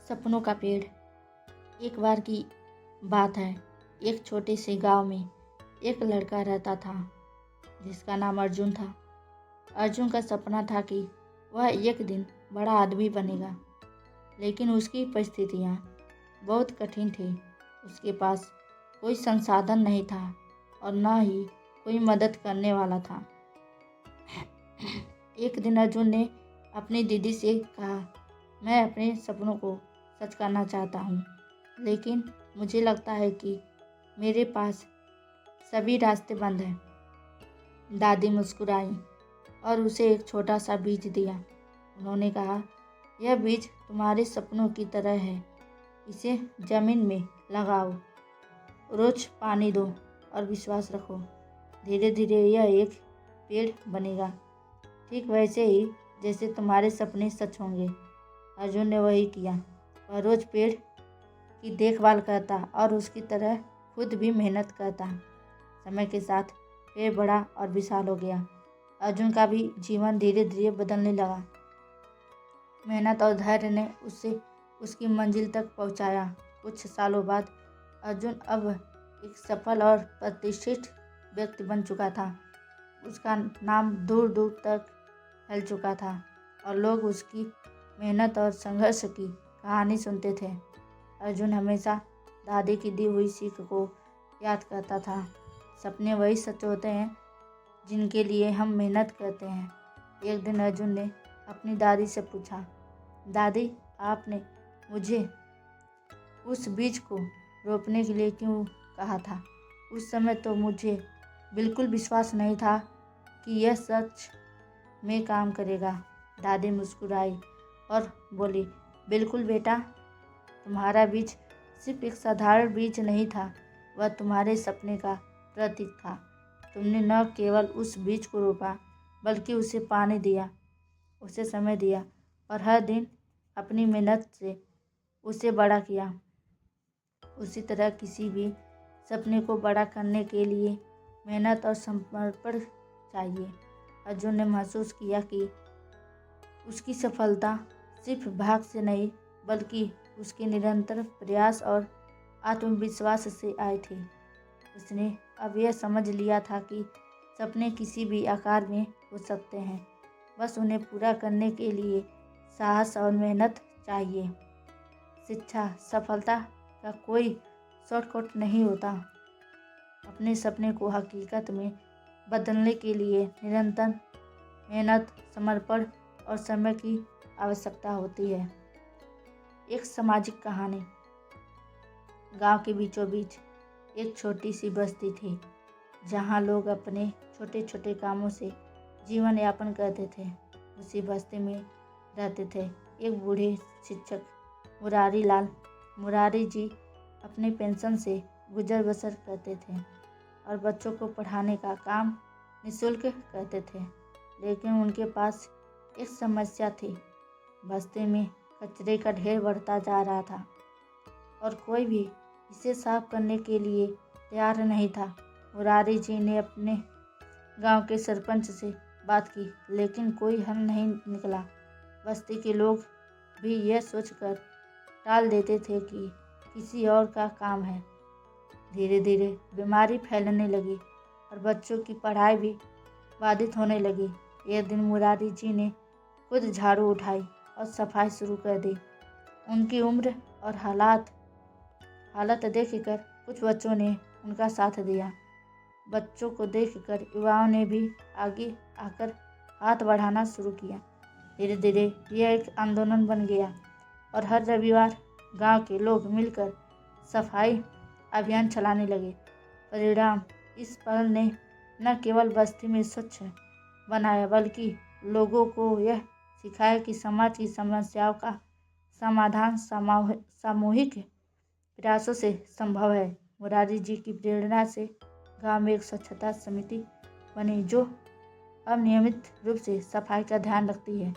सपनों का पेड़। एक बार की बात है, एक छोटे से गांव में एक लड़का रहता था जिसका नाम अर्जुन था। अर्जुन का सपना था कि वह एक दिन बड़ा आदमी बनेगा, लेकिन उसकी परिस्थितियाँ बहुत कठिन थी। उसके पास कोई संसाधन नहीं था और न ही कोई मदद करने वाला था। एक दिन अर्जुन ने अपनी दीदी से कहा, मैं अपने सपनों को सच करना चाहता हूँ, लेकिन मुझे लगता है कि मेरे पास सभी रास्ते बंद हैं। दादी मुस्कुराई और उसे एक छोटा सा बीज दिया। उन्होंने कहा, यह बीज तुम्हारे सपनों की तरह है, इसे जमीन में लगाओ, रोज पानी दो और विश्वास रखो। धीरे धीरे यह एक पेड़ बनेगा, ठीक वैसे ही जैसे तुम्हारे सपने सच होंगे। अर्जुन ने वही किया। वह रोज पेड़ की देखभाल करता और उसकी तरह खुद भी मेहनत करता। समय के साथ पेड़ बड़ा और विशाल हो गया। अर्जुन का भी जीवन धीरे धीरे बदलने लगा। मेहनत और धैर्य ने उसे उसकी मंजिल तक पहुंचाया। कुछ सालों बाद अर्जुन अब एक सफल और प्रतिष्ठित व्यक्ति बन चुका था। उसका नाम दूर दूर तक फैल चुका था और लोग उसकी मेहनत और संघर्ष की कहानी सुनते थे। अर्जुन हमेशा दादी की दी हुई सीख को याद करता था। सपने वही सच होते हैं जिनके लिए हम मेहनत करते हैं। एक दिन अर्जुन ने अपनी दादी से पूछा, दादी, आपने मुझे उस बीज को रोपने के लिए क्यों कहा था? उस समय तो मुझे बिल्कुल विश्वास नहीं था कि यह सच में काम करेगा। दादी मुस्कुराई और बोली, बिल्कुल बेटा, तुम्हारा बीज सिर्फ एक साधारण बीज नहीं था, वह तुम्हारे सपने का प्रतीक था। तुमने न केवल उस बीज को रोपा, बल्कि उसे पानी दिया, उसे समय दिया और हर दिन अपनी मेहनत से उसे बड़ा किया। उसी तरह किसी भी सपने को बड़ा करने के लिए मेहनत और समर्पण चाहिए। अर्जुन ने महसूस किया कि उसकी सफलता सिर्फ भाग से नहीं, बल्कि उसके निरंतर प्रयास और आत्मविश्वास से आई थी। उसने अब यह समझ लिया था कि सपने किसी भी आकार में हो सकते हैं, बस उन्हें पूरा करने के लिए साहस और मेहनत चाहिए। शिक्षा सफलता का कोई शॉर्टकट नहीं होता। अपने सपने को हकीकत में बदलने के लिए निरंतर मेहनत, समर्पण और समय की आवश्यकता होती है। एक सामाजिक कहानी। गांव के बीचों बीच एक छोटी सी बस्ती थी, जहां लोग अपने छोटे छोटे कामों से जीवन यापन करते थे। उसी बस्ती में रहते थे एक बूढ़े शिक्षक मुरारी लाल। मुरारी जी अपने पेंशन से गुजर बसर करते थे और बच्चों को पढ़ाने का काम निःशुल्क करते थे। लेकिन उनके पास एक समस्या थी। बस्ती में कचरे का ढेर बढ़ता जा रहा था और कोई भी इसे साफ करने के लिए तैयार नहीं था। मुरारी जी ने अपने गांव के सरपंच से बात की, लेकिन कोई हल नहीं निकला। बस्ती के लोग भी यह सोचकर टाल देते थे कि किसी और का काम है। धीरे धीरे बीमारी फैलने लगी और बच्चों की पढ़ाई भी बाधित होने लगी। एक दिन मुरारी जी ने खुद झाड़ू उठाई और सफाई शुरू कर दी। उनकी उम्र और हालत देखकर कुछ बच्चों ने उनका साथ दिया। बच्चों को देखकर युवाओं ने भी आगे आकर हाथ बढ़ाना शुरू किया। धीरे धीरे यह एक आंदोलन बन गया और हर रविवार गांव के लोग मिलकर सफाई अभियान चलाने लगे। परिणाम, इस पहल ने न केवल बस्ती में स्वच्छ बनाया, बल्कि लोगों को यह सिखाया कि समाज की समस्याओं का समाधान सामूहिक प्रयासों से संभव है। मुरारी जी की प्रेरणा से गांव में एक स्वच्छता समिति बनी, जो अब नियमित रूप से सफाई का ध्यान रखती है।